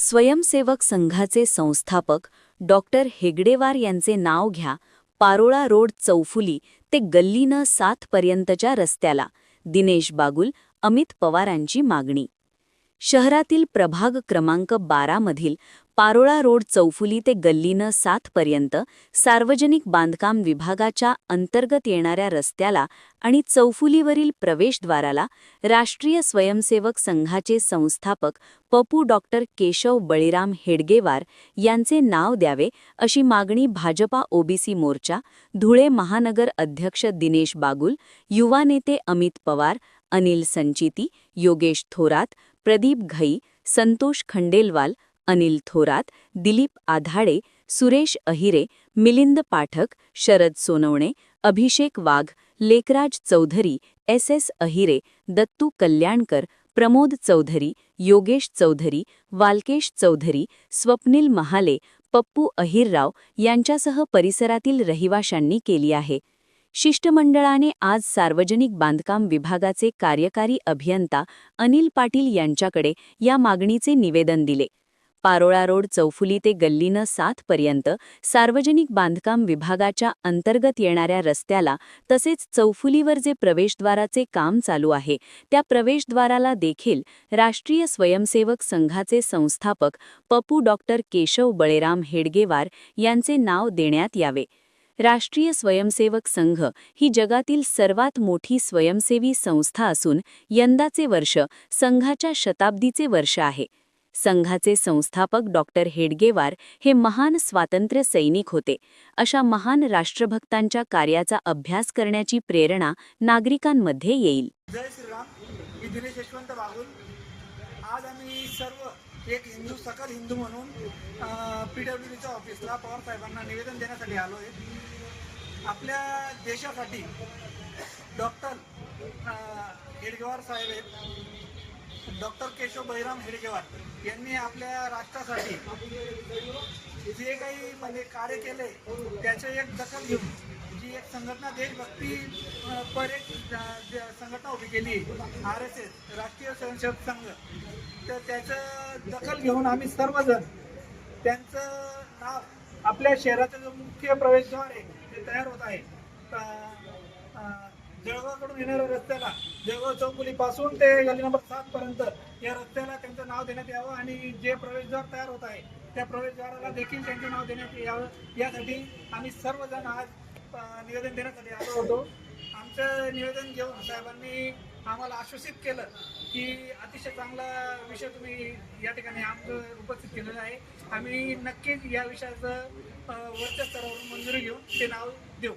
स्वयंसेवक संघाचे संस्थापक डॉक्टर हेगडेवार यांचे नाव घ्या. पारोळा रोड चौफुली ते गल्ली न 7 पर्यंतच्या रस्त्याला. दिनेश बागुल, अमित पवारांची मागणी. शहरातील प्रभाग क्रमांक 12 मधील पारोळा रोड चौफुली ते गल्ली न 7 पर्यंत सार्वजनिक बांधकाम विभागाच्या अंतर्गत येणाऱ्या रस्त्याला आणि चौफुलीवरील प्रवेशद्वाराला राष्ट्रीय स्वयंसेवक संघाचे संस्थापक पपू डॉक्टर केशव बळीराम हेडगेवार यांचे नाव द्यावे, अशी मागणी भाजपा ओबीसी मोर्चा, धुळे महानगर अध्यक्ष दिनेश बागुल, युवा नेते अमित पवार, अनिल संचिती, योगेश थोरात, प्रदीप घई, संतोष खंडेलवाल, अनिल थोरात, दिलीप आधाडे, सुरेश अहिरे, मिलिंद पाठक, शरद सोनवणे, अभिषेक वाघ, लेकराज चौधरी, एस अहिरे, दत्तू कल्याणकर, प्रमोद चौधरी, योगेश चौधरी, वालकेश चौधरी, स्वप्निल महाले, पप्पू अहिरराव यांच्यासह परिसरातील रहिवाशांनी केली आहे. शिष्टमंडळाने आज सार्वजनिक बांधकाम विभागाचे कार्यकारी अभियंता अनिल पाटील यांच्याकडे या मागणीचे निवेदन दिले. पारोळा रोड चौफुली ते गल्ली न 7 पर्यंत सार्वजनिक बांधकाम विभागाच्या अंतर्गत येणाऱ्या रस्त्याला तसेच चौफुलीवर जे प्रवेशद्वाराचे काम चालू आहे त्या प्रवेशद्वाराला देखील राष्ट्रीय स्वयंसेवक संघाचे संस्थापक पपू डॉक्टर केशव बळीराम हेडगेवार यांचे नाव देण्यात यावे. राष्ट्रीय स्वयंसेवक संघ ही जगातील सर्वात मोठी स्वयंसेवी संस्था असून यंदाचे वर्ष संघाच्या शताब्दीचे वर्ष आहे. संघाचे संस्थापक डॉक्टर हेडगेवार हे महान स्वातंत्र्य सैनिक होते. अशा महान राष्ट्रभक्तांच्या कार्याचा अभ्यास करण्याची प्रेरणा नागरिकांमध्ये येईल. जय श्रीराम. मी दिनेश यशवंत बागुल. आज आम्ही सर्व एक हिंदू, सकल हिंदू म्हणून PWDच्या ऑफिसला पवार साहेबांना निवेदन देण्यासाठी आलो आहे. आपल्या देशासाठी डॉक्टर हेडगेवार साहेब आहेत. डॉक्टर केशव बळीराम हेडगेवार यांनी आपल्या राष्ट्रासाठी जे काही म्हणजे कार्य केले त्याचे एक दखल घेऊन जी एक संघटना देशभक्ती पर एक संघटना उभी केली, RSS राष्ट्रीय स्वयंसेवक संघ, तर त्याचं दखल घेऊन आम्ही सर्वजण त्यांचं नाव आपल्या शहराचा जो मुख्य प्रवेशद्वार आहे ते तयार होत आहे. जळगावकडून येणाऱ्या रस्त्याला जळगाव चौफुलीपासून ते गल्ली नंबर 7 पर्यंत या रस्त्याला त्यांचं नाव देण्यात यावं आणि जे प्रवेशद्वार तयार होत आहे त्या प्रवेशद्वाराला देखील त्यांचं नाव देण्यात यावं, यासाठी आम्ही सर्वजण आज निवेदन देण्यासाठी आलो होतो. आमचं निवेदन घेऊन साहेबांनी आम्हाला आश्वासित केलं की अतिशय चांगला विषय तुम्ही या ठिकाणी आमचं उपस्थित केलेलं आहे. आम्ही नक्कीच या विषयाचं वरच्या स्तरावरून मंजुरी घेऊन ते नाव देऊ.